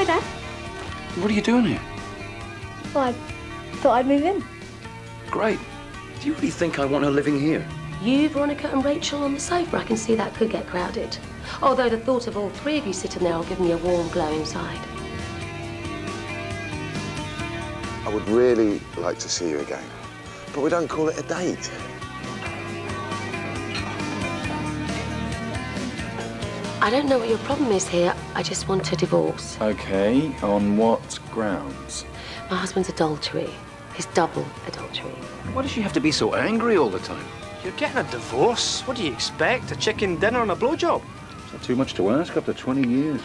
Hi, Dad. What are you doing here? Well, I thought I'd move in. Great. Do you really think I want her living here? You, Veronica and Rachel on the sofa, I can see that could get crowded. Although the thought of all three of you sitting there will give me a warm glow inside. I would really like to see you again, but we don't call it a date. I don't know what your problem is here. I just want a divorce. OK, on what grounds? My husband's adultery. His double adultery. Why does she have to be so angry all the time? You're getting a divorce? What do you expect? A chicken dinner and a blowjob? It's not too much to ask after 20 years.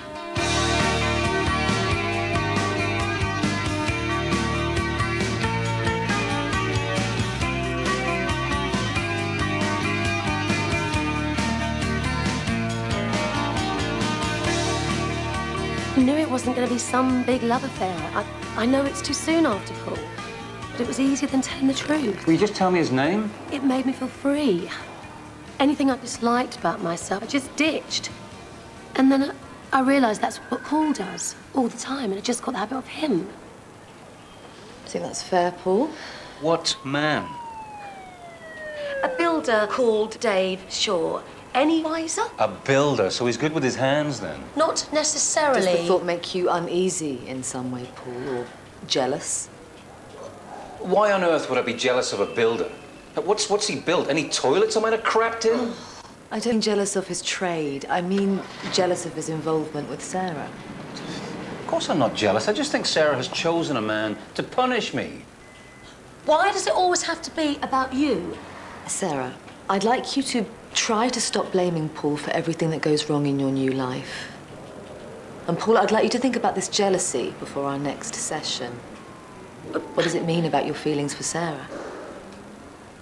I knew it wasn't going to be some big love affair. I know it's too soon after Paul, but it was easier than telling the truth. Will you just tell me his name? It made me feel free. Anything I disliked about myself, I just ditched. And then I realised that's what Paul does all the time, and I just got the habit of him. See, that's fair, Paul. What man? A builder called Dave Shaw. Any wiser? A builder, so he's good with his hands, then? Not necessarily. Does the thought make you uneasy in some way, Paul, or jealous? Why on earth would I be jealous of a builder? What's he built? Any toilets I might have crapped in? I don't mean jealous of his trade. I mean jealous of his involvement with Sarah. Of course I'm not jealous. I just think Sarah has chosen a man to punish me. Why does it always have to be about you? Sarah, I'd like you to try to stop blaming Paul for everything that goes wrong in your new life. And Paul, I'd like you to think about this jealousy before our next session. What does it mean about your feelings for Sarah?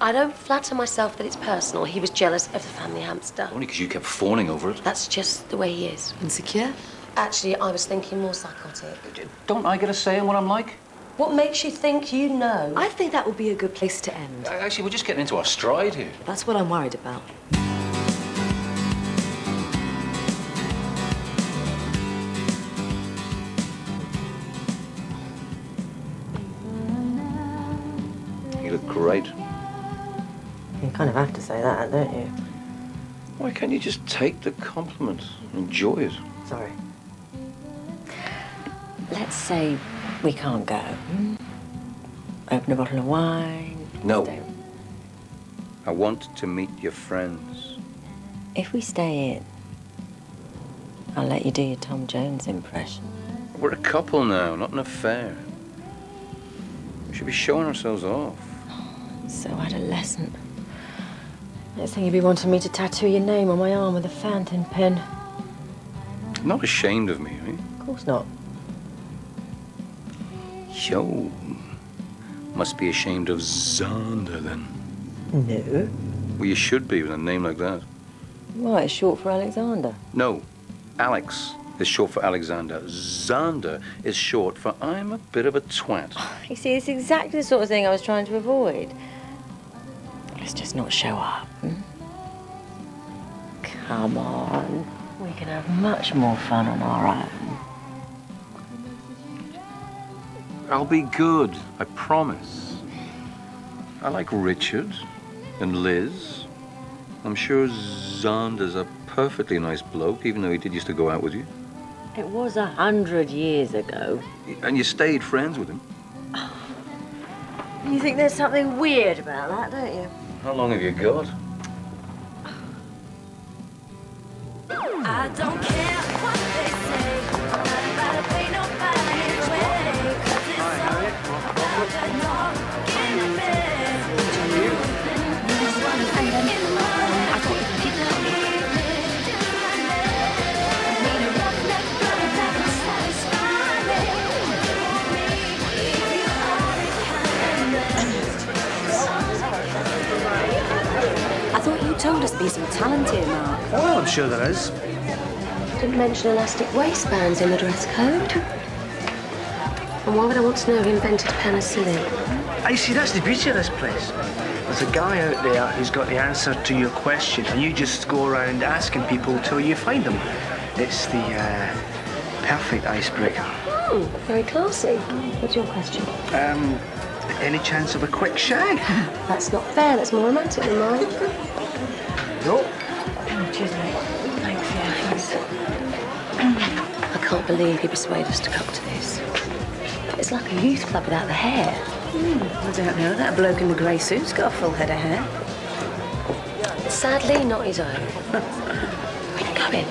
I don't flatter myself that it's personal. He was jealous of the family hamster. Only because you kept fawning over it. That's just the way he is. Insecure? Actually, I was thinking more psychotic. Don't I get a say in what I'm like? What makes you think you know? I think that would be a good place to end. Actually, we're just getting into our stride here. That's what I'm worried about. You look great. You kind of have to say that, don't you? Why can't you just take the compliment and enjoy it? Sorry. Let's say we can't go. Open a bottle of wine. No. I want to meet your friends. If we stay in, I'll let you do your Tom Jones impression. We're a couple now, not an affair. We should be showing ourselves off. So adolescent. Next thing you'd be wanting me to tattoo your name on my arm with a fountain pen. Not ashamed of me, are you? Of course not. Yo. Must be ashamed of Xander, then. No. Well, you should be with a name like that. Why, it's short for Alexander. No. Alex is short for Alexander. Xander is short for I'm a bit of a twat. You see, it's exactly the sort of thing I was trying to avoid. Let's just not show up. Come on. We can have much more fun on our own. I'll be good, I promise. I like Richard and Liz. I'm sure Xander's a perfectly nice bloke, even though he did used to go out with you. It was 100 years ago. And you stayed friends with him. You think there's something weird about that, don't you? How long have you got? I don't care what they say. I'm not about to pay nobody's way. 'Cause it's all about that talk in the bed. I thought you told us there's some talent here, Mark. Well, I'm sure there is. Didn't mention elastic waistbands in the dress code. And why would I want to know who invented penicillin? I see, that's the beauty of this place. There's a guy out there who's got the answer to your question, and you just go around asking people till you find them. It's the perfect icebreaker. Very classy. What's your question? Any chance of a quick shag? That's not fair. That's more romantic than mine. No. Oh, cheers, mate. Thanks, yeah, thanks. I can't believe he persuaded us to come to this. It's like a youth club without the hair. I don't know. That bloke in the grey suit's got a full head of hair. Sadly, not his own. We can go in.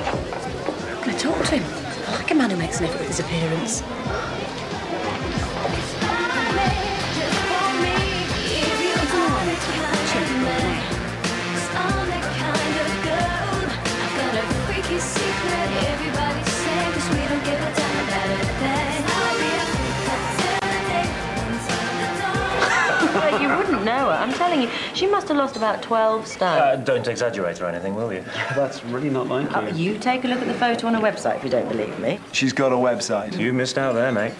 Can I talk to him? I like a man who makes an effort with his appearance. Well, you wouldn't know her. I'm telling you, she must have lost about 12 stone. Don't exaggerate or anything, will you? That's really not like you. You take a look at the photo on her website if you don't believe me. She's got a website. You missed out there, mate.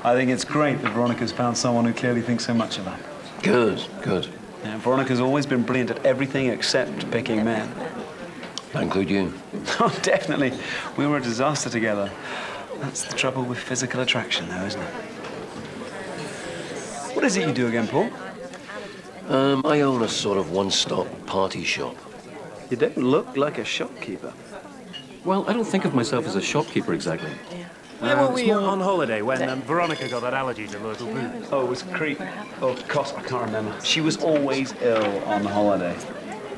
I think it's great that Veronica's found someone who clearly thinks so much of her. Good, good. Yeah, Veronica's always been brilliant at everything except picking men. I include you. Oh, definitely. We were a disaster together. That's the trouble with physical attraction, though, isn't it? What is it you do again, Paul? I own a sort of one-stop party shop. You don't look like a shopkeeper. Well, I don't think of myself as a shopkeeper exactly. Where were we on holiday when Veronica got that allergy to local booze? Oh, it was Crete. Oh, Kos, I can't remember. She was always ill on holiday.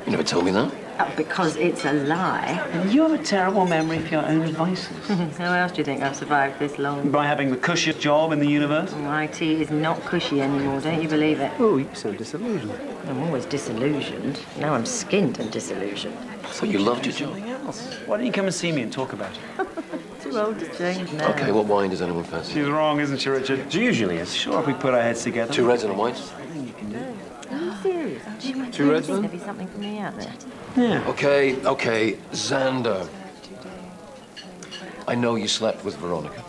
You never told me that. Because it's a lie. You have a terrible memory for your own vices. How else do you think I've survived this long? By having the cushiest job in the universe? IT is not cushy anymore, don't you believe it? Oh, you sound disillusioned. I'm always disillusioned. Now I'm skinned and disillusioned. I thought you loved your job. Why don't you come and see me and talk about it? Too old to change now. Okay, what wine does anyone fancy? She's wrong, isn't she, Richard? She usually is. Sure, if we put our heads together. 2 reds and a white. Are you serious? 2 reds, then? There'll be something for me out there. Yeah. Okay, Xander. I know you slept with Veronica.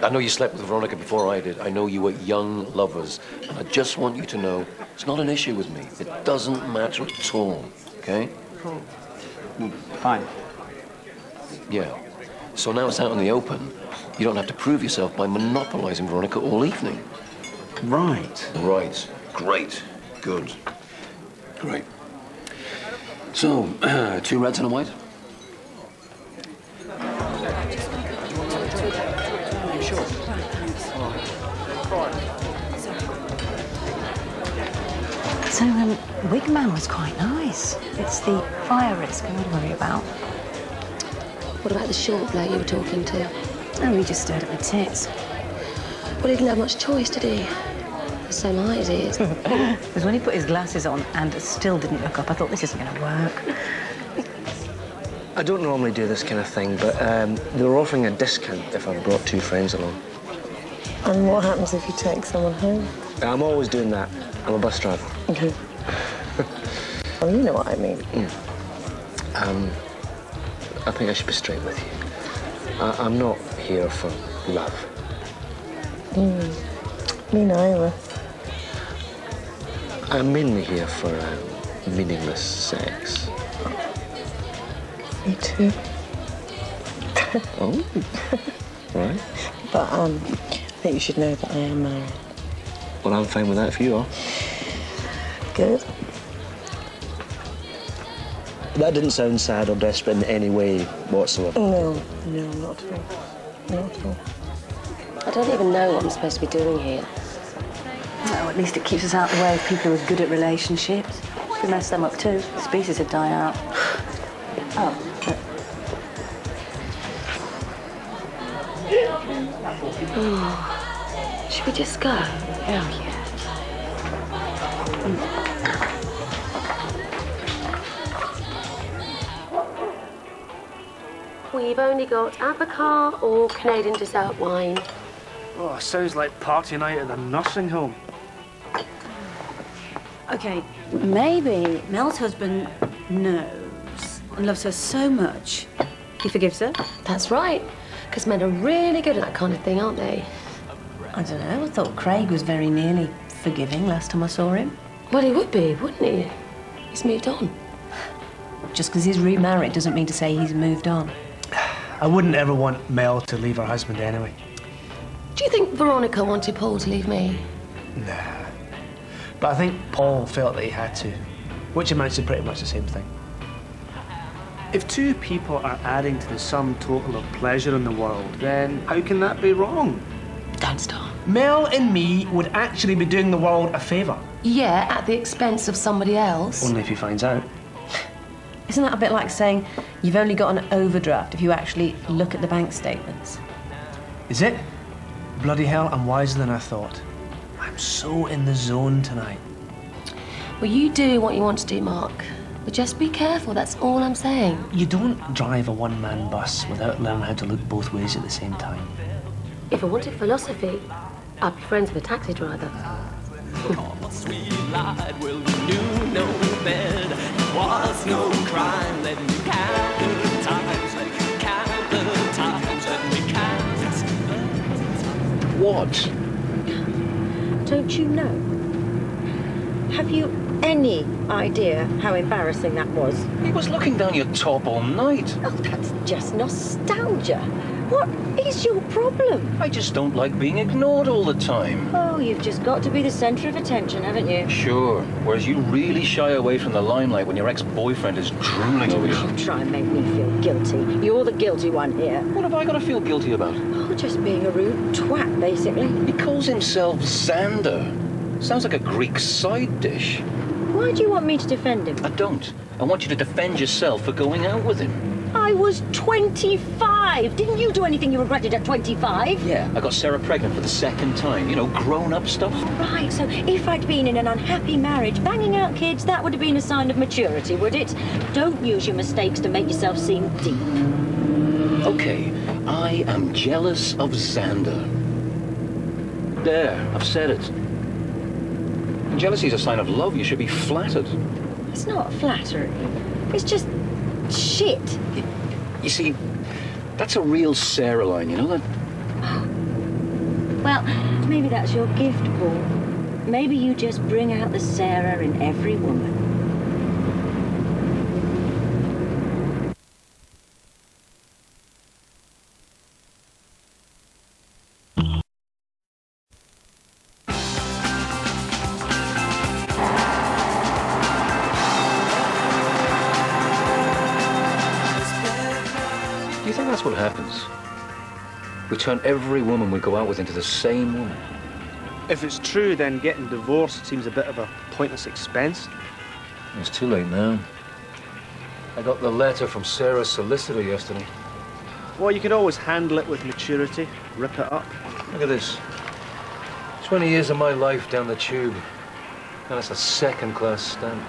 I know you slept with Veronica before I did. I know you were young lovers. And I just want you to know it's not an issue with me. It doesn't matter at all, okay? Cool. Fine. Yeah. So now it's out in the open. You don't have to prove yourself by monopolizing Veronica all evening. Right. Right. Great. Good. Great. So, 2 reds and a white? Sure. So, Wigman was quite nice. It's the fire risk I would worry about. What about the short bloke you were talking to? Oh, he just stared at my tits. Well, he didn't have much choice, did he? The same height as he is. Because when he put his glasses on and still didn't look up, I thought, this isn't going to work. I don't normally do this kind of thing, but they were offering a discount if I brought 2 friends along. And what happens if you take someone home? I'm always doing that. I'm a bus driver. Okay. Well, you know what I mean. I think I should be straight with you. I'm not here for love. Me neither. I'm mainly here for meaningless sex. Me too. Oh, right. But I think you should know that I am married. Well, I'm fine with that if you are. Good. That didn't sound sad or desperate in any way whatsoever. No, not at all. Not at all. I don't even know what I'm supposed to be doing here. Well, at least it keeps us out of the way of people who are good at relationships. We mess them up too. The species would die out. Oh. Should we just go? Oh, yeah. We've only got Abacar or Canadian dessert wine. Oh, sounds like party night at the nursing home. OK, maybe Mel's husband knows and loves her so much he forgives her. That's right, because men are really good at that kind of thing, aren't they? I don't know. I thought Craig was very nearly forgiving last time I saw him. Well, he would be, wouldn't he? He's moved on. Just because he's remarried doesn't mean to say he's moved on. I wouldn't ever want Mel to leave her husband anyway. Do you think Veronica wanted Paul to leave me? Nah. But I think Paul felt that he had to, which amounts to pretty much the same thing. If two people are adding to the sum total of pleasure in the world, then how can that be wrong? Don't stop. Mel and me would actually be doing the world a favour. Yeah, at the expense of somebody else. Only if he finds out. Isn't that a bit like saying you've only got an overdraft if you actually look at the bank statements? Is it? Bloody hell, I'm wiser than I thought. I'm so in the zone tonight. Well, you do what you want to do, Mark. But just be careful, that's all I'm saying. You don't drive a one-man bus without learning how to look both ways at the same time. If I wanted philosophy, I'd be friends with a taxi driver. Sweet light, well, you knew no bed. It was no crime. Let me count the times. Let me count the times. Let me count. What? Don't you know? Have you any idea how embarrassing that was? He was looking down your top all night. Oh, that's just nostalgia. What is your problem? I just don't like being ignored all the time. Oh, you've just got to be the centre of attention, haven't you? Sure. Whereas you really shy away from the limelight when your ex-boyfriend is drooling over you. Don't try and make me feel guilty. You're the guilty one here. What have I got to feel guilty about? Oh, just being a rude twat, basically. He calls himself Xander. Sounds like a Greek side dish. Why do you want me to defend him? I don't. I want you to defend yourself for going out with him. I was 25. Didn't you do anything you regretted at 25? Yeah, I got Sarah pregnant for the second time. You know, grown-up stuff. Right, so if I'd been in an unhappy marriage, banging out kids, that would have been a sign of maturity, would it? Don't use your mistakes to make yourself seem deep. Okay, I am jealous of Xander. There, I've said it. Jealousy is a sign of love. You should be flattered. It's not flattery. It's just shit. You see, that's a real Sarah line, you know that? Well, maybe that's your gift, Paul. Maybe you just bring out the Sarah in every woman. That's what happens. We turn every woman we go out with into the same woman. If it's true, then getting divorced seems a bit of a pointless expense. It's too late now. I got the letter from Sarah's solicitor yesterday. Well, you could always handle it with maturity, rip it up. Look at this. 20 years of my life down the tube. And it's a second-class stamp.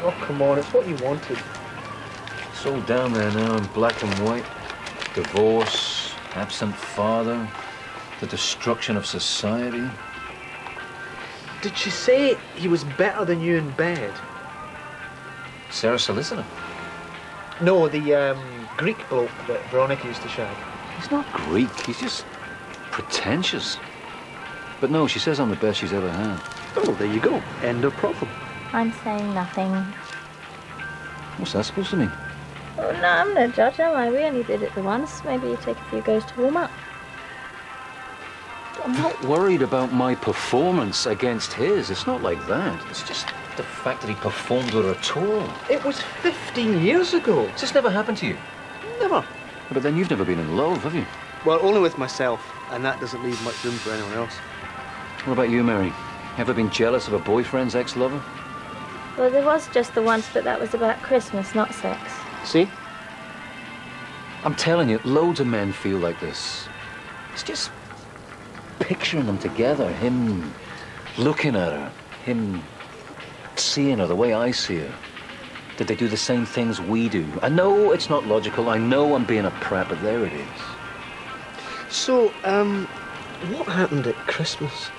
Oh, come on, it's what you wanted. It's all down there now in black and white. Divorce, absent father, the destruction of society. Did she say he was better than you in bed? Sarah's solicitor? No, the Greek bloke that Veronica used to shag. He's not Greek, he's just pretentious. But no, she says I'm the best she's ever had. Oh, there you go. End of problem. I'm saying nothing. What's that supposed to mean? Oh, no, I'm no judge, am I? We only did it the once. Maybe you take a few goes to warm up. I'm not worried about my performance against his. It's not like that. It's just the fact that he performed with her at all. It was 15 years ago. Has this never happened to you? Never. But then you've never been in love, have you? Well, only with myself, and that doesn't leave much room for anyone else. What about you, Mary? Ever been jealous of a boyfriend's ex-lover? Well, there was just the once, but that was about Christmas, not sex. See? I'm telling you, loads of men feel like this. It's just picturing them together, him looking at her, him seeing her the way I see her. Did they do the same things we do? I know it's not logical, I know I'm being a prat, but there it is. So, what happened at Christmas?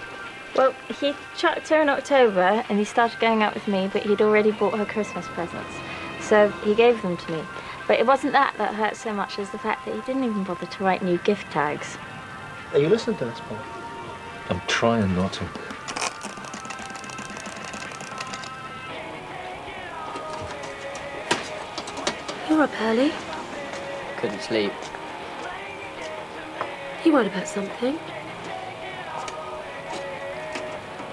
Well, he chucked her in October and he started going out with me, but he'd already bought her Christmas presents. So he gave them to me. But it wasn't that hurt so much as the fact that he didn't even bother to write new gift tags. Are you listening to this, Paul? I'm trying not to. You're up early. Couldn't sleep. You worried about something?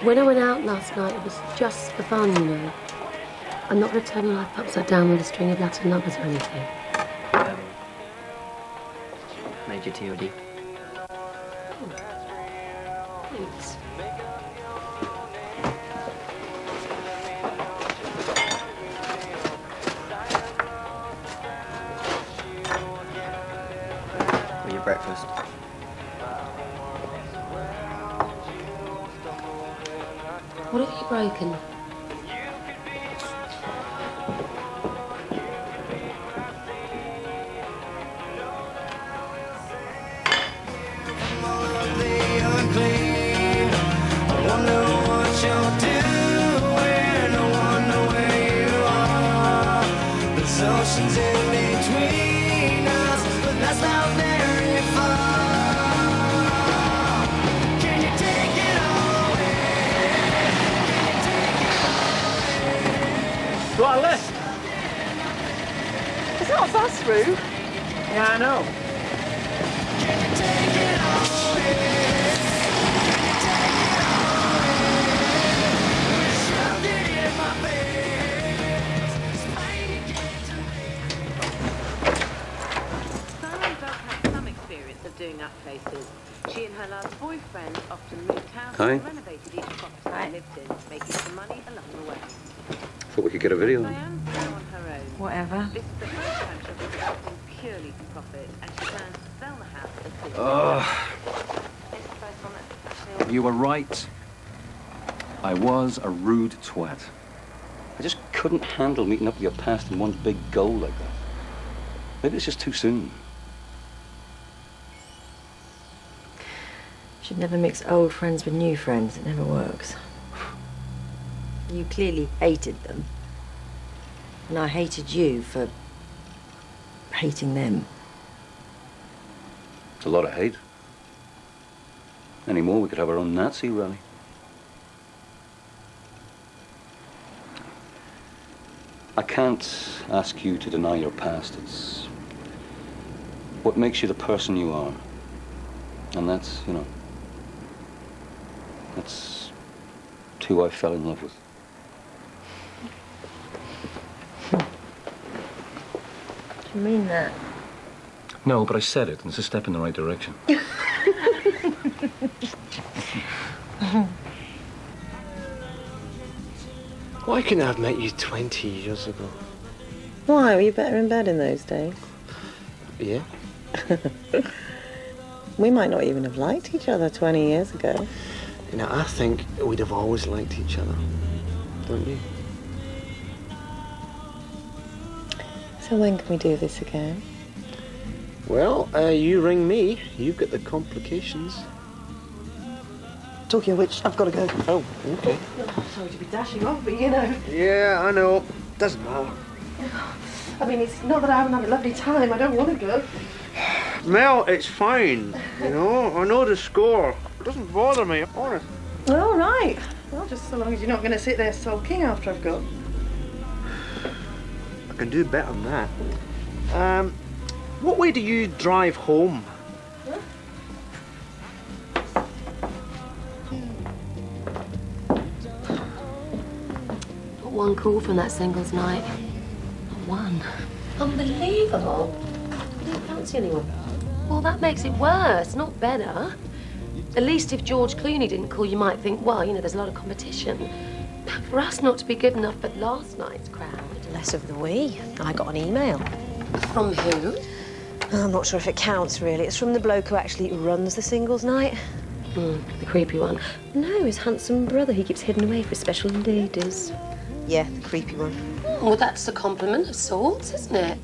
When I went out last night, it was just for fun, you know. I'm not going to turn your life upside down with a string of Latin lovers or anything. Major TOD. Thanks. For your breakfast. What have you broken? Got a list? It's not fast through. Yeah, I know. Doing up places. She and her last boyfriend often moved house Hi. and renovated each property they lived in, making some money along the way. Thought we could get a video. Diane's now on her own. Whatever. This is the first time she'll be acting purely for profit, and she plans to sell the house as soon as This is the first one that's actually... You were right. I was a rude twat. I just couldn't handle meeting up with your past in one big go like that. Maybe it's just too soon. Should never mix old friends with new friends. It never works. You clearly hated them. And I hated you for hating them. It's a lot of hate. Any more, we could have our own Nazi rally. I can't ask you to deny your past. It's what makes you the person you are. And that's, you know, that's who I fell in love with. Do you mean that? No, but I said it, and it's a step in the right direction. Why couldn't I have met you 20 years ago? Why? Were you better in bed in those days? Yeah. We might not even have liked each other 20 years ago. You know, I think we'd have always liked each other. Don't you? So when can we do this again? Well, you ring me. You've got the complications. Talking of which, I've got to go. Oh, okay. Sorry to be dashing off, but you know. Yeah, I know. Doesn't matter. I mean, it's not that I haven't had a lovely time. I don't want to go. Mel, it's fine. You know, I know the score. It doesn't bother me, honest. All right. Well, just so long as you're not going to sit there sulking after I've gone. I can do better than that. What way do you drive home? Huh? Not one call from that singles night. Not one. Unbelievable. I didn't fancy anyone. Well, that makes it worse, not better. At least if George Clooney didn't call, you might think, well, you know, there's a lot of competition. For us not to be good enough at last night's crowd. Less of the we. I got an email. From who? I'm not sure if it counts, really. It's from the bloke who actually runs the singles night. The creepy one. No, his handsome brother. He keeps hidden away for special ladies. Yeah, the creepy one. Well, that's a compliment of sorts, isn't it?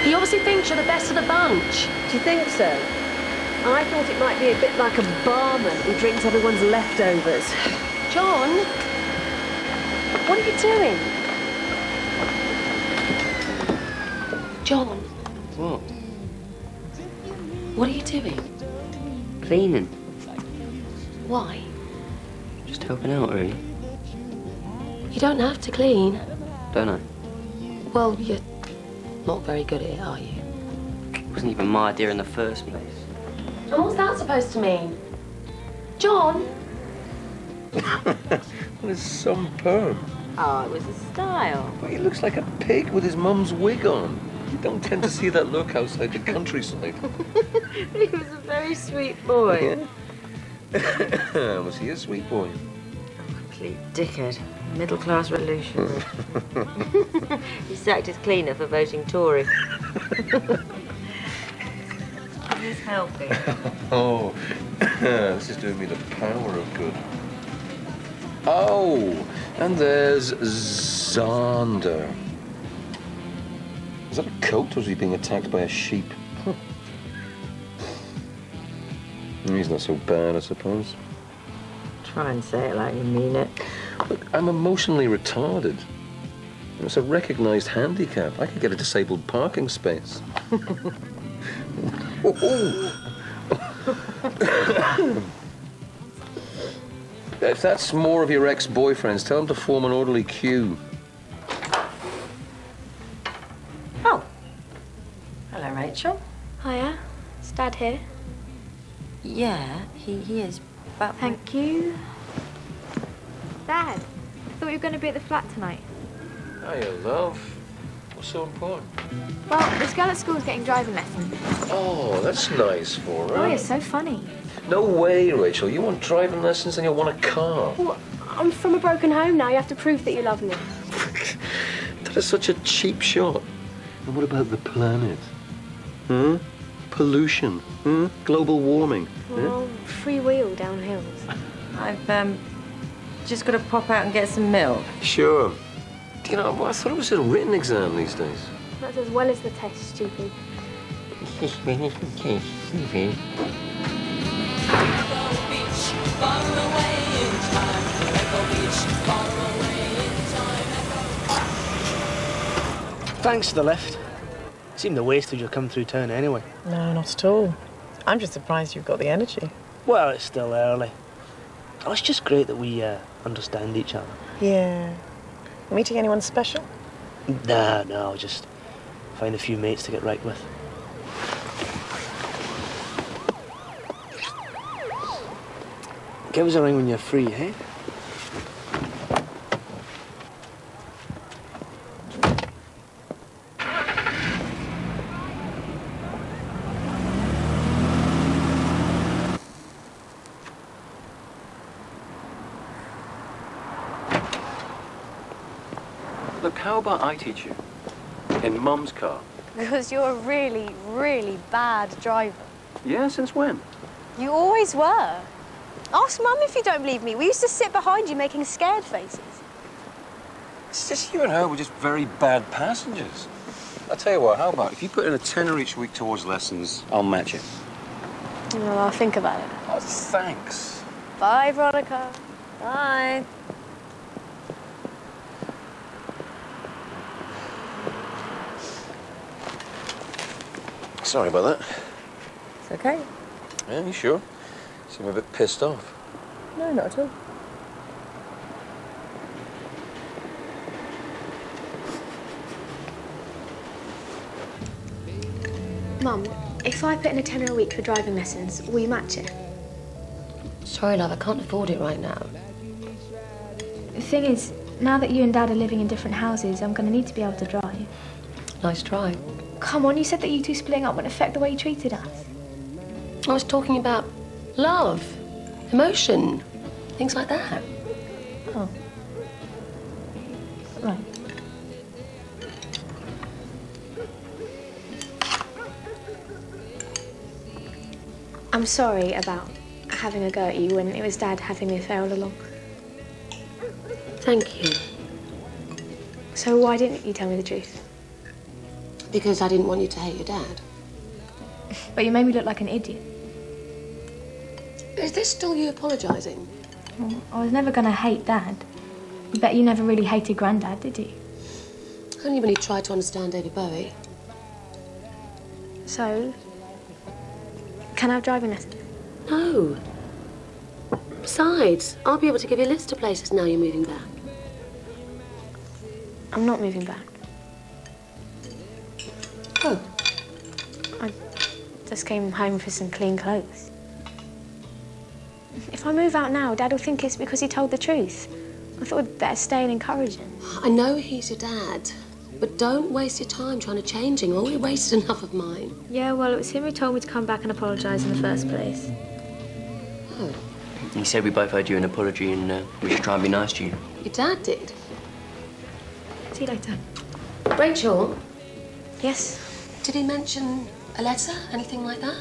He obviously thinks you're the best of the bunch. Do you think so? I thought it might be a bit like a barman who drinks everyone's leftovers. John, what are you doing? John. What? What are you doing? Cleaning. Why? Just helping out, really. You don't have to clean. Don't I? Well, you're Not very good at it, are you? It wasn't even my idea in the first place. And what's that supposed to mean? John? There's some perm. Oh, it was a style. But he looks like a pig with his mum's wig on. You don't tend to see that look outside the countryside. He was a very sweet boy. Yeah? Was he a sweet boy? Complete dickhead. Middle-class revolutionary. He sacked his cleaner for voting Tory. He's healthy. Oh, this is doing me the power of good. Oh, and there's Xander. Is that a coat, or is he being attacked by a sheep? He's not so bad, I suppose. Try and say it like you mean it. Look, I'm emotionally retarded. It's a recognised handicap. I could get a disabled parking space. If that's more of your ex-boyfriends, tell them to form an orderly queue. Oh. Hello, Rachel. Hiya. Is Dad here? Yeah, he is. But Thank you. Dad, I thought you were going to be at the flat tonight. Hiya, love. What's so important? Well, this girl at school's getting driving lessons. Oh, that's nice for her. Oh, you're so funny. No way, Rachel. You want driving lessons and you want a car. Well, I'm from a broken home now. You have to prove that you love me. That is such a cheap shot. And what about the planet? Hmm? Pollution? Hmm? Global warming? Well, free wheel down hills. I've just got to pop out and get some milk. Sure. You know, I thought it was a written exam these days. That's as well as the test, stupid. Thanks for the lift. Seemed a waste if you come through town anyway. No, not at all. I'm just surprised you've got the energy. Well, it's still early. Oh, it's just great that we understand each other. Yeah. Meeting anyone special? No, just find a few mates to get right with. Give us a ring when you're free, eh? Look, how about I teach you? In Mum's car. Because you're a really, really bad driver. Yeah, since when? You always were. Ask Mum if you don't believe me. We used to sit behind you making scared faces. It's just you and her were just very bad passengers. I'll tell you what, how about if you put in a tenner each week towards lessons, I'll match it. Well, I'll think about it. Oh, thanks. Bye, Veronica. Bye. Sorry about that. It's okay. Yeah, you sure? Seem a bit pissed off. No, not at all. Mum, if I put in a tenner a week for driving lessons, will you match it? Sorry, love, I can't afford it right now. The thing is, now that you and Dad are living in different houses, I'm going to need to be able to drive. Nice try. Come on, you said that you two splitting up wouldn't affect the way you treated us. I was talking about love, emotion, things like that. Oh. Right. I'm sorry about having a go at you when it was Dad having the affair all along. Thank you. So why didn't you tell me the truth? Because I didn't want you to hate your dad. But you made me look like an idiot. Is this still you apologising? Well, I was never going to hate Dad. I bet you never really hated Grandad, did you? Only when he tried to understand David Bowie. So, can I have driving lessons? No. Besides, I'll be able to give you a list of places now you're moving back. I'm not moving back. Just came home for some clean clothes. If I move out now, Dad will think it's because he told the truth. I thought we'd better stay and encourage him. I know he's your dad, but don't waste your time trying to change him. Already wasted enough of mine. Yeah, well, it was him who told me to come back and apologise in the first place. Oh. He said we both owed you an apology and we should try and be nice to you. Your dad did? See you later. Rachel? Yes? Did he mention a letter? Anything like that?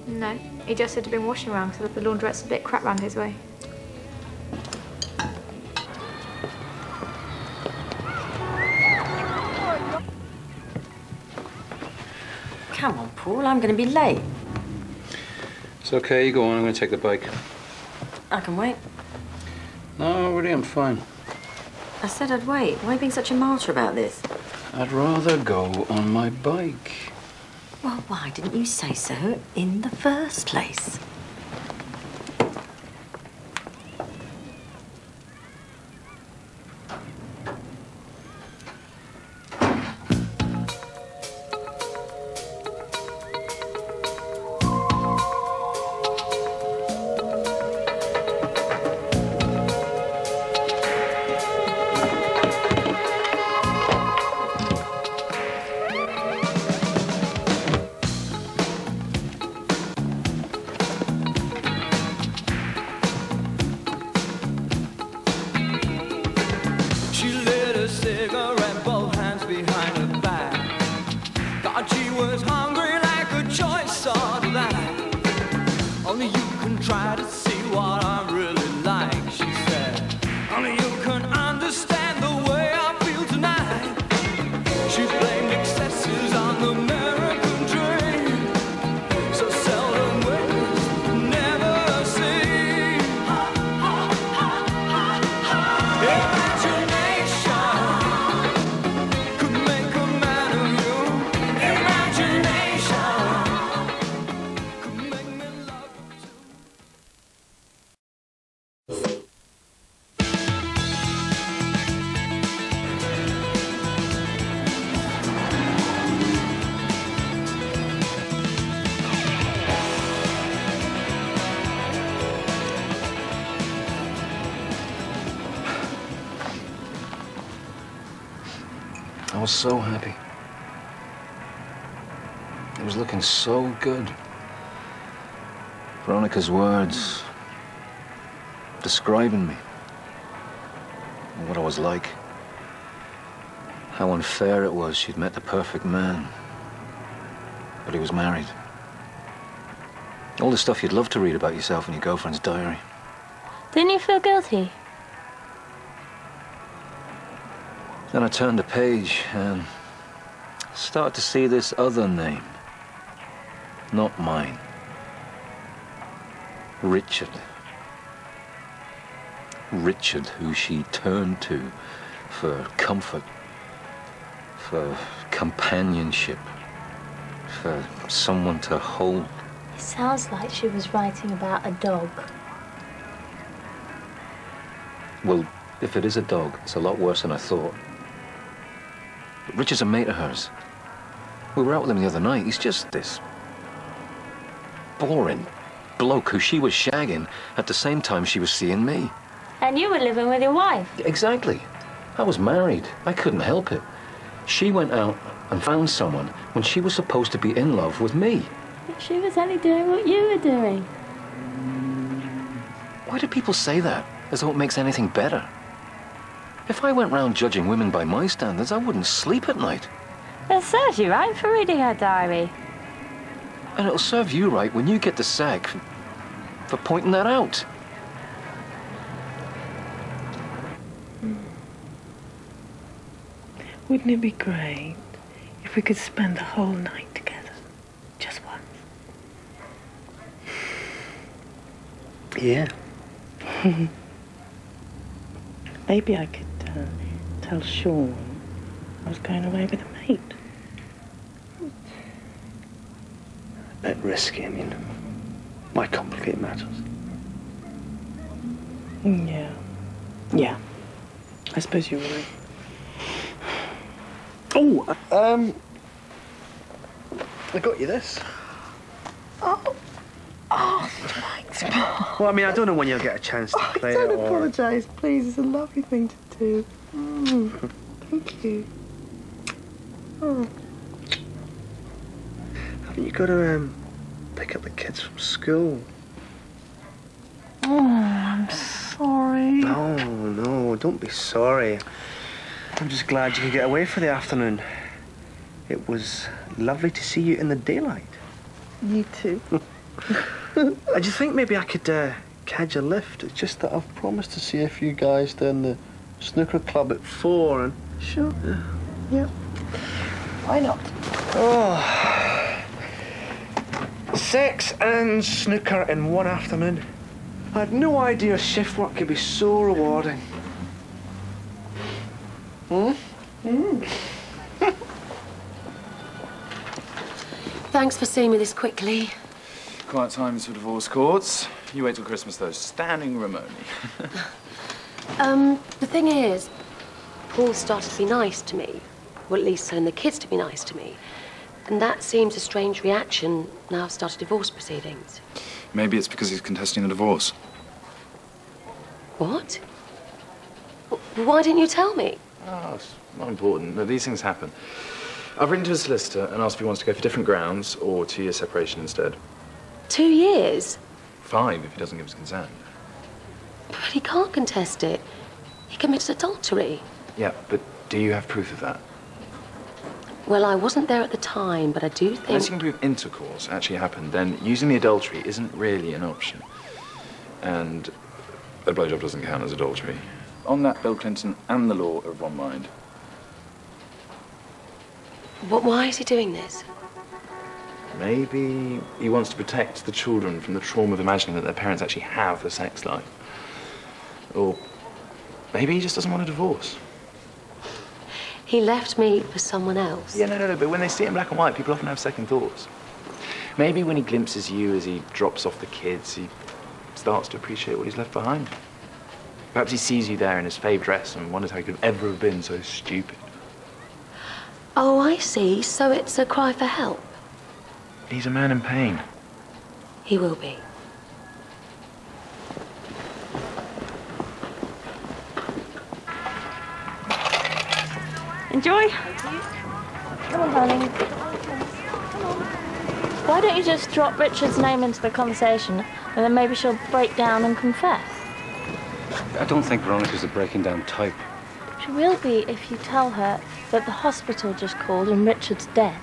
No. He just said he'd been washing around, so the laundrette's a bit crap round his way. Come on, Paul, I'm going to be late. It's okay, you go on. I'm going to take the bike. I can wait. No, really, I'm fine. I said I'd wait. Why are you being such a martyr about this? I'd rather go on my bike. Well, why didn't you say so in the first place? I was so happy. It was looking so good. Veronica's words describing me and what I was like. How unfair it was she'd met the perfect man, but he was married. All the stuff you'd love to read about yourself in your girlfriend's diary. Didn't you feel guilty? Then I turned the page and started to see this other name. Not mine. Richard. Richard, who she turned to for comfort, for companionship, for someone to hold. It sounds like she was writing about a dog. Well, if it is a dog, it's a lot worse than I thought. But Richard's a mate of hers. We were out with him the other night. He's just this boring bloke who she was shagging at the same time she was seeing me. And you were living with your wife. Exactly. I was married. I couldn't help it. She went out and found someone when she was supposed to be in love with me. But she was only doing what you were doing. Why do people say that, as though it makes anything better? If I went round judging women by my standards, I wouldn't sleep at night. It serves you right for reading her diary. And it'll serve you right when you get the sack for pointing that out. Wouldn't it be great if we could spend the whole night together? Just once. Yeah. Maybe I could tell Sean I was going away with a mate. A bit risky, I mean. Might complicate matters. Yeah. Yeah. I suppose you're right. Oh, I got you this. Well, I mean, I don't know when you'll get a chance to play it Don't or... apologise, please. It's a lovely thing to do. Thank you. Oh. Haven't you got to pick up the kids from school? Oh, I'm sorry. No, don't be sorry. I'm just glad you could get away for the afternoon. It was lovely to see you in the daylight. You too. Do you think maybe I could catch a lift? It's just that I've promised to see a few guys down the snooker club at 4 and... Sure. Yeah. Why not? Oh. Sex and snooker in one afternoon. I had no idea shift work could be so rewarding. Thanks for seeing me this quickly. Quiet times for divorce courts. You wait till Christmas, though. Standing room only. The thing is, Paul started to be nice to me. Well, at least telling the kids to be nice to me. And that seems a strange reaction now I've started divorce proceedings. Maybe it's because he's contesting the divorce. What? Why didn't you tell me? Oh, it's not important. No, these things happen. I've written to his solicitor and asked if he wants to go for different grounds or 2 years separation instead. 2 years? 5 if he doesn't give his consent. But he can't contest it. He committed adultery. Yeah, but do you have proof of that? Well, I wasn't there at the time, but I do think... Unless you can prove intercourse actually happened, then using the adultery isn't really an option. And a blowjob doesn't count as adultery. On that, Bill Clinton and the law are of one mind. Why is he doing this? Maybe he wants to protect the children from the trauma of imagining that their parents actually have a sex life. Or maybe he just doesn't want a divorce. He left me for someone else. Yeah, no, but when they see it in black and white, people often have second thoughts. Maybe when he glimpses you as he drops off the kids, he starts to appreciate what he's left behind. Perhaps he sees you there in his fave dress and wonders how he could ever have been so stupid. Oh, I see. So it's a cry for help. He's a man in pain. He will be. Enjoy. Come on, darling. Why don't you just drop Richard's name into the conversation and then maybe she'll break down and confess? I don't think Veronica's a breaking down type. She will be if you tell her that the hospital just called and Richard's dead.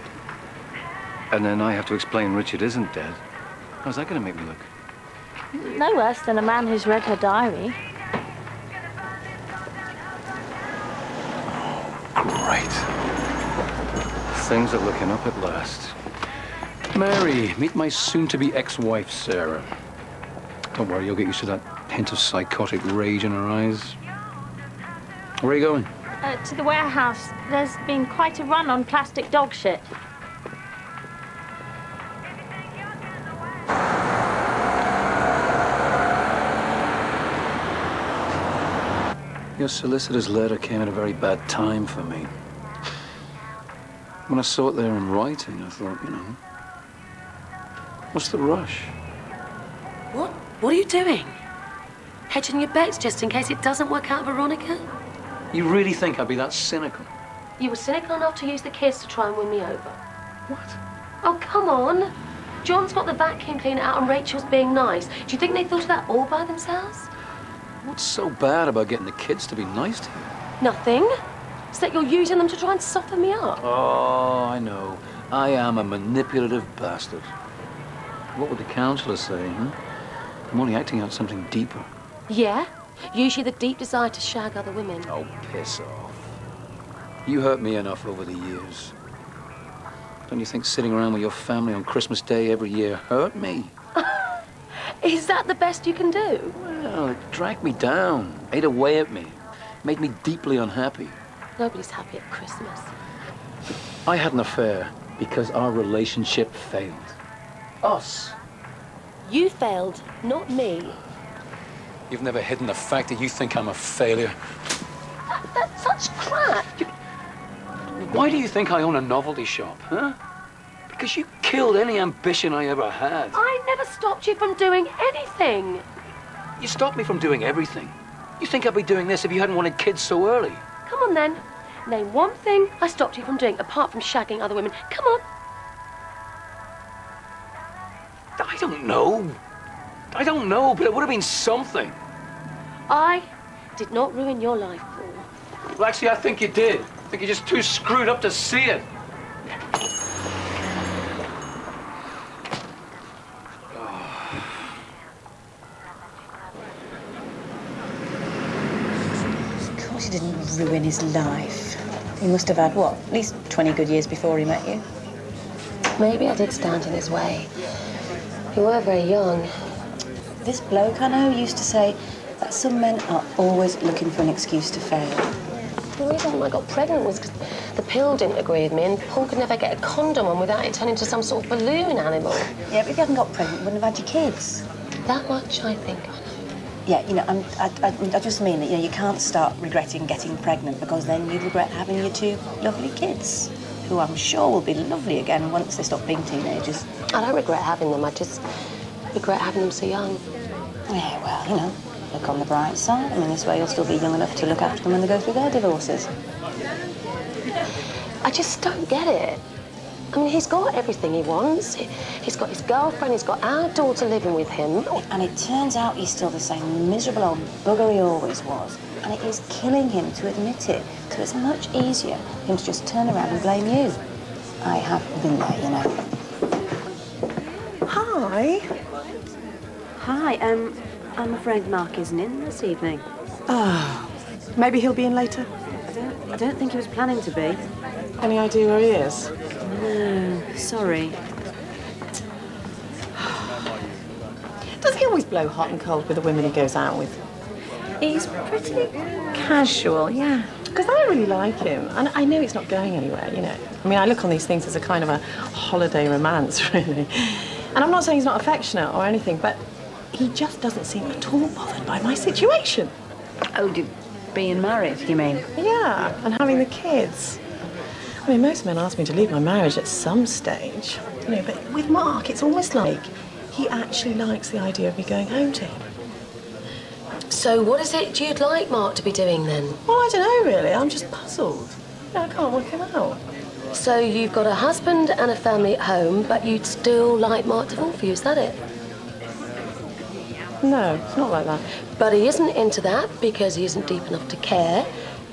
And then I have to explain Richard isn't dead. How's that going to make me look? No worse than a man who's read her diary. Great. Things are looking up at last. Mary, meet my soon-to-be ex-wife, Sarah. Don't worry, you'll get used to that hint of psychotic rage in her eyes. Where are you going? To the warehouse. There's been quite a run on plastic dog shit. Your solicitor's letter came at a very bad time for me. When I saw it there in writing, I thought, you know, what's the rush? What are you doing? Hedging your bets just in case it doesn't work out, Veronica? You really think I'd be that cynical? You were cynical enough to use the kids to try and win me over. What? Oh, come on. John's got the vacuum cleaner out and Rachel's being nice. Do you think they thought of that all by themselves? What's so bad about getting the kids to be nice to you? Nothing. It's that you're using them to try and soften me up. Oh, I know. I am a manipulative bastard. What would the counsellor say, huh? I'm only acting out something deeper. Yeah? Usually the deep desire to shag other women. Oh, piss off. You hurt me enough over the years. Don't you think sitting around with your family on Christmas Day every year hurt me? Is that the best you can do? Well, it dragged me down, ate away at me, made me deeply unhappy. Nobody's happy at Christmas. I had an affair because our relationship failed. Us. You failed, not me. You've never hidden the fact that you think I'm a failure. That's such crap. Why do you think I own a novelty shop, huh? Because you killed any ambition I ever had. I ever stopped you from doing anything? You stopped me from doing everything. You think I'd be doing this if you hadn't wanted kids so early? Come on, then. Name one thing I stopped you from doing, apart from shagging other women. Come on. I don't know. I don't know, but it would have been something. I did not ruin your life, Paul. Well, actually, I think you did. I think you're just too screwed up to see it. Of course he didn't ruin his life. He must have had, what, at least 20 good years before he met you? Maybe I did stand in his way. You were very young. This bloke I know used to say that some men are always looking for an excuse to fail. The reason I got pregnant was because the pill didn't agree with me and Paul could never get a condom on without it turning into some sort of balloon animal. Yeah, but if you hadn't got pregnant, you wouldn't have had your kids. That much, I think. Yeah, you know, I just mean that, you know, you can't start regretting getting pregnant because then you'd regret having your two lovely kids, who I'm sure will be lovely again once they stop being teenagers. I don't regret having them, I just regret having them so young. Yeah, well, you know, look on the bright side. I mean, this way you'll still be young enough to look after them when they go through their divorces. I just don't get it. I mean, he's got everything he wants. He's got his girlfriend, he's got our daughter living with him. And it turns out he's still the same miserable old bugger he always was. And it is killing him to admit it. So it's much easier for him to just turn around and blame you. I have been there, you know. Hi. Hi, I'm afraid Mark isn't in this evening. Ah, maybe he'll be in later. I don't think he was planning to be. Any idea where he is? No, sorry. Does he always blow hot and cold with the women he goes out with? He's pretty casual, yeah. Because I really like him, and I know it's not going anywhere, you know. I mean, I look on these things as a kind of a holiday romance, really. And I'm not saying he's not affectionate or anything, but he just doesn't seem at all bothered by my situation. Oh, being married, you mean? Yeah, and having the kids. I mean, most men ask me to leave my marriage at some stage, you know, but with Mark, it's almost like he actually likes the idea of me going home to him. So what is it you'd like Mark to be doing then? Well, I don't know, really. I'm just puzzled. You know, I can't work him out. So you've got a husband and a family at home, but you'd still like Mark to fall for you, is that it? No, it's not like that. But he isn't into that because he isn't deep enough to care,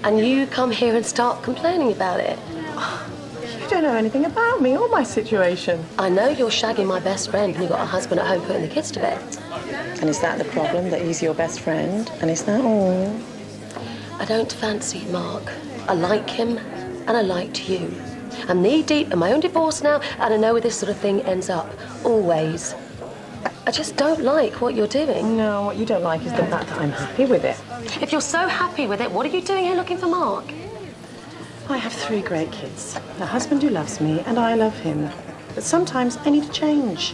and you come here and start complaining about it. You don't know anything about me or my situation. I know you're shagging my best friend and you've got a husband at home putting the kids to bed. And is that the problem, that he's your best friend? And is that all? I don't fancy Mark. I like him and I liked you. I'm knee-deep in my own divorce now and I know where this sort of thing ends up. Always. I just don't like what you're doing. No, what you don't like is the fact that I'm happy with it. If you're so happy with it, what are you doing here looking for Mark? I have 3 great kids, a husband who loves me, and I love him. But sometimes I need to change.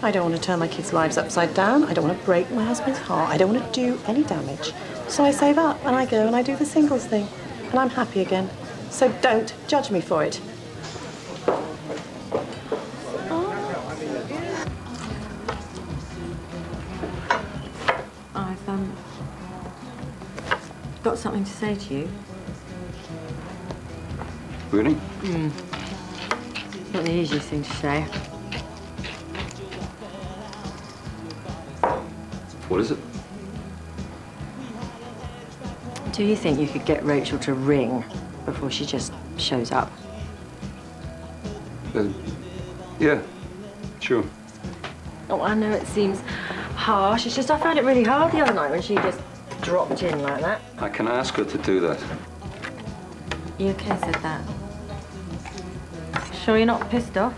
I don't want to turn my kids' lives upside down. I don't want to break my husband's heart. I don't want to do any damage. So I save up, and I go and I do the singles thing. And I'm happy again. So don't judge me for it. I've got something to say to you. Really? Not the easiest thing to say. What is it? Do you think you could get Rachel to ring before she just shows up? Yeah, sure. Oh, I know it seems harsh. It's just I found it really hard the other night when she just dropped in like that. I can ask her to do that. You okay said that? Sure you're not pissed off?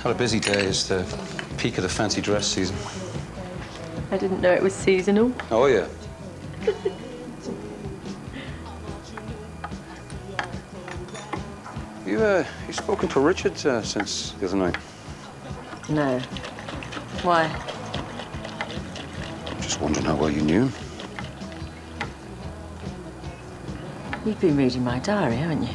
Had a busy day. It's the peak of the fancy dress season. I didn't know it was seasonal. Oh, yeah. You spoken to Richard since the other night? No. Why? Just wondering how well you knew him. You've been reading my diary, haven't you?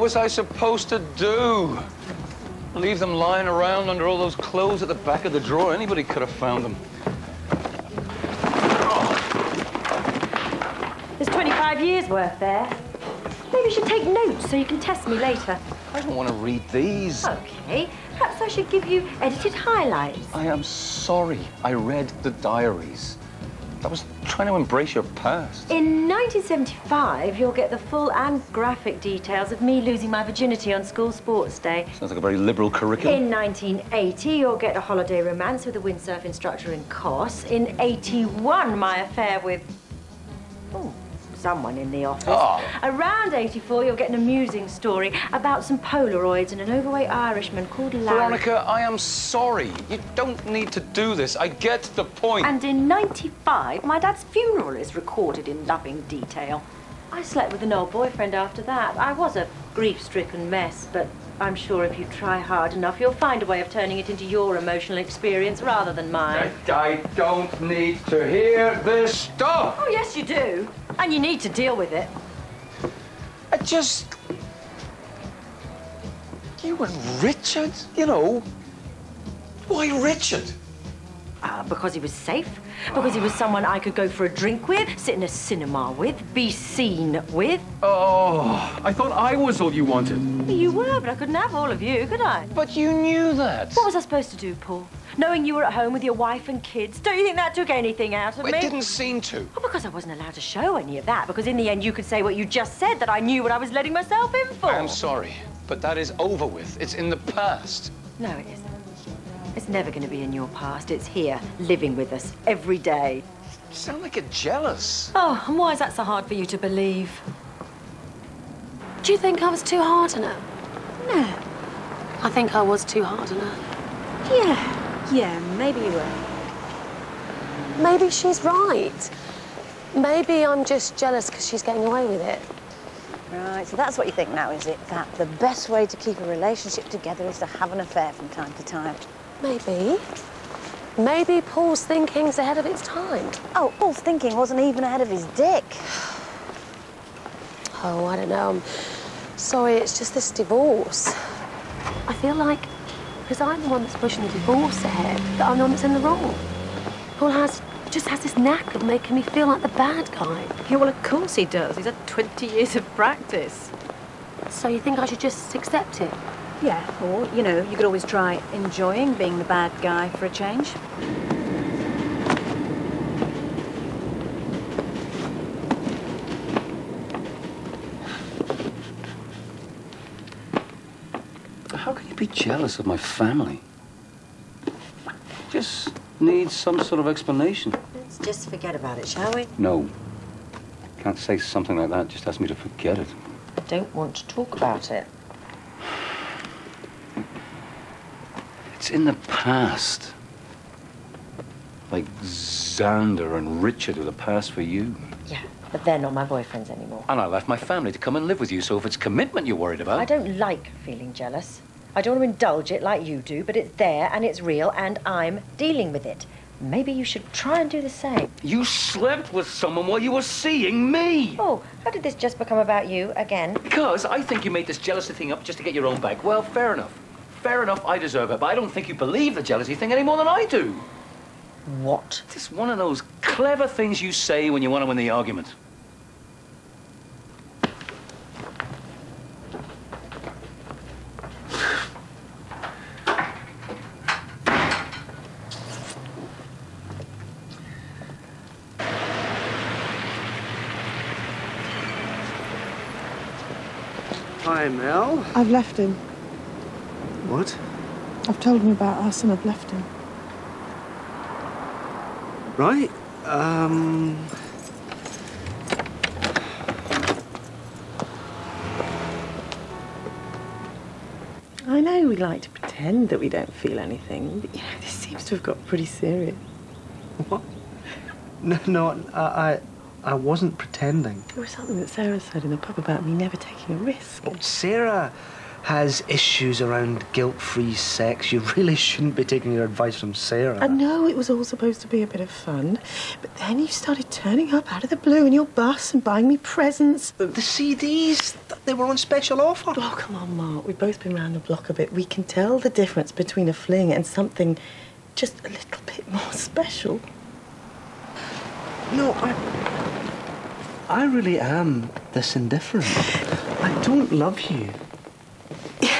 was I supposed to do? Leave them lying around under all those clothes at the back of the drawer? Anybody could have found them. There's 25 years worth there. Maybe you should take notes so you can test me later. I don't want to read these. Okay, perhaps I should give you edited highlights. I am sorry. I read the diaries. I was trying to embrace your past. In 1975, you'll get the full and graphic details of me losing my virginity on school sports day. Sounds like a very liberal curriculum. In 1980, you'll get a holiday romance with a windsurf instructor in Kos. In 81, my affair with... Oh, someone in the office. Oh. Around 84, you'll get an amusing story about some Polaroids and an overweight Irishman called Larry. Veronica, I am sorry. You don't need to do this. I get the point. And in 95, my dad's funeral is recorded in loving detail. I slept with an old boyfriend after that. I was a grief-stricken mess, but I'm sure if you try hard enough, you'll find a way of turning it into your emotional experience rather than mine. I don't need to hear this stuff. Oh, yes, you do. And you need to deal with it. I just... You and Richard, you know. Why Richard? Because he was safe. Because he was someone I could go for a drink with, sit in a cinema with, be seen with. Oh, I thought I was all you wanted. You were, but I couldn't have all of you, could I? But you knew that. What was I supposed to do, Paul? Knowing you were at home with your wife and kids, don't you think that took anything out of me? It didn't seem to. Well, because I wasn't allowed to show any of that, because in the end you could say what you just said, that I knew what I was letting myself in for. I am sorry, but that is over with. It's in the past. No, it isn't. It's never going to be in your past. It's here, living with us, every day. You sound like you're jealous. Oh, and why is that so hard for you to believe? Do you think I was too hard on her? No. I think I was too hard on her. Yeah, maybe you were. Maybe she's right. Maybe I'm just jealous because she's getting away with it. Right, so that's what you think now, is it? That the best way to keep a relationship together is to have an affair from time to time? Maybe. Maybe Paul's thinking's ahead of its time. Oh, Paul's thinking wasn't even ahead of his dick. Oh, I don't know. I'm sorry, it's just this divorce. I feel like, because I'm the one that's pushing the divorce ahead, that I'm the one that's in the wrong. Paul just has this knack of making me feel like the bad guy. Yeah, well, of course he does. He's had 20 years of practice. So you think I should just accept it? Yeah, or, you know, you could always try enjoying being the bad guy for a change. How can you be jealous of my family? Just needs some sort of explanation. Let's just forget about it, shall we? No. Can't say something like that. Just ask me to forget it. I don't want to talk about it. It's in the past. Like Xander and Richard are the past for you. Yeah, but they're not my boyfriends anymore. And I left my family to come and live with you, so if it's commitment you're worried about... I don't like feeling jealous. I don't want to indulge it like you do, but it's there and it's real and I'm dealing with it. Maybe you should try and do the same. You slept with someone while you were seeing me! Oh, how did this just become about you again? Because I think you made this jealousy thing up just to get your own back. Well, fair enough. Fair enough, I deserve it, but I don't think you believe the jealousy thing any more than I do. What? Just one of those clever things you say when you want to win the argument. Hi, Mel. I've left him. What? I've told him about us and I've left him. Right. I know we like to pretend that we don't feel anything, but, you know, this seems to have got pretty serious. What? No, I wasn't pretending. There was something that Sarah said in the pub about me never taking a risk. Oh, Sarah has issues around guilt-free sex, you really shouldn't be taking your advice from Sarah. I know it was all supposed to be a bit of fun, but then you started turning up out of the blue in your bus and buying me presents. The CDs, they were on special offer. Oh, come on, Mark. We've both been round the block a bit. We can tell the difference between a fling and something just a little bit more special. No, I really am this indifferent. I don't love you.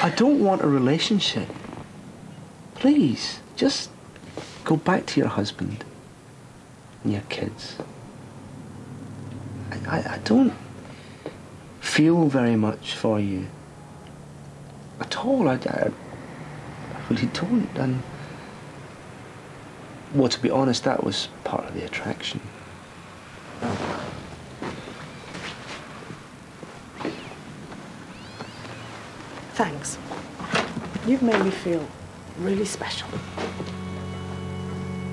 I don't want a relationship. Please, just go back to your husband and your kids. I don't feel very much for you at all. I really don't. And, well, to be honest, that was part of the attraction. Thanks. You've made me feel really special.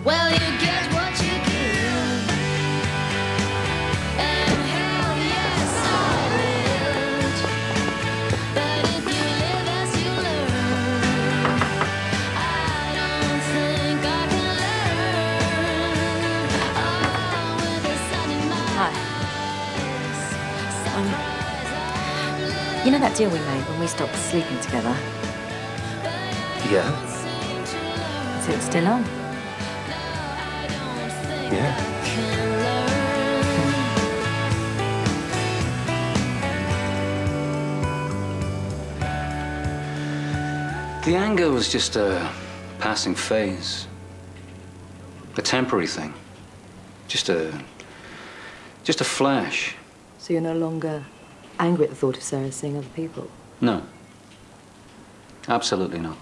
Well, you get what you give. And hell, yes, I lived. But if you live as you learn, I don't think I can learn. Oh, with the sun in my You know that deal we made when we stopped sleeping together? Yeah? Is it still on? Yeah. The anger was just a passing phase. A temporary thing. Just a flash. So you're no longer angry at the thought of Sarah seeing other people? No. Absolutely not.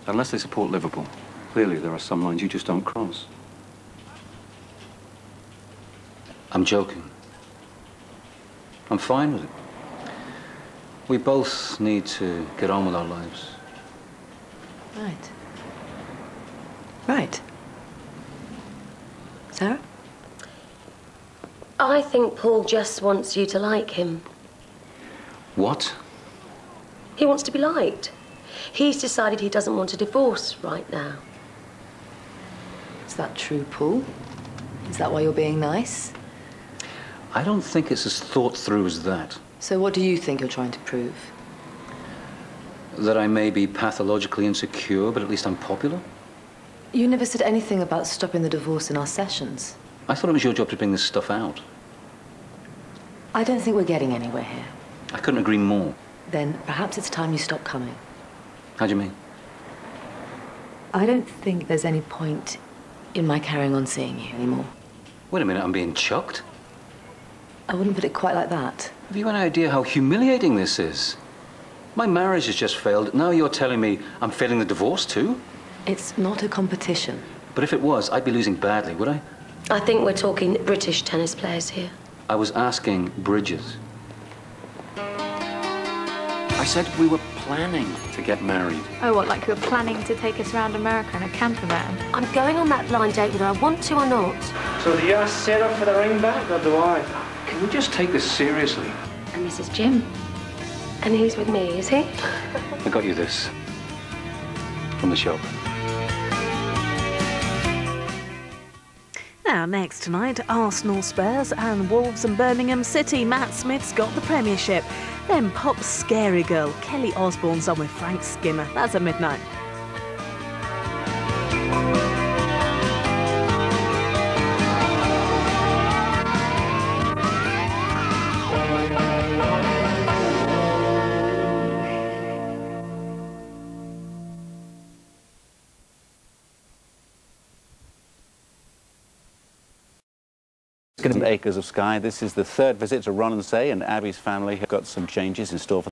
Unless they support Liverpool. Clearly, there are some lines you just don't cross. I'm joking. I'm fine with it. We both need to get on with our lives. Right. Right. Sarah? I think Paul just wants you to like him. What? He wants to be liked. He's decided he doesn't want a divorce right now. Is that true, Paul? Is that why you're being nice? I don't think it's as thought through as that. So what do you think you're trying to prove? That I may be pathologically insecure, but at least I'm popular? You never said anything about stopping the divorce in our sessions. I thought it was your job to bring this stuff out. I don't think we're getting anywhere here. I couldn't agree more. Then perhaps it's time you stop coming. How do you mean? I don't think there's any point in my carrying on seeing you anymore. Wait a minute, I'm being chucked? I wouldn't put it quite like that. Have you any idea how humiliating this is? My marriage has just failed. Now you're telling me I'm failing the divorce too? It's not a competition. But if it was, I'd be losing badly, would I? I think we're talking British tennis players here. I was asking Bridges. I said we were planning to get married. Oh, what, like you were planning to take us around America in a camper van? I'm going on that blind date whether I want to or not. So do you ask Sarah for the ring back, or do I? Can we just take this seriously? And this is Jim. And he's with me, is he? I got you this. From the shop. Now, next tonight, Arsenal, Spurs and Wolves and Birmingham City. Matt Smith's got the Premiership. Then Pop's Scary Girl, Kelly Osbourne's on with Frank Skinner. That's at midnight. Acres of sky. This is the third visit to Ron and Say, and Abby's family have got some changes in store for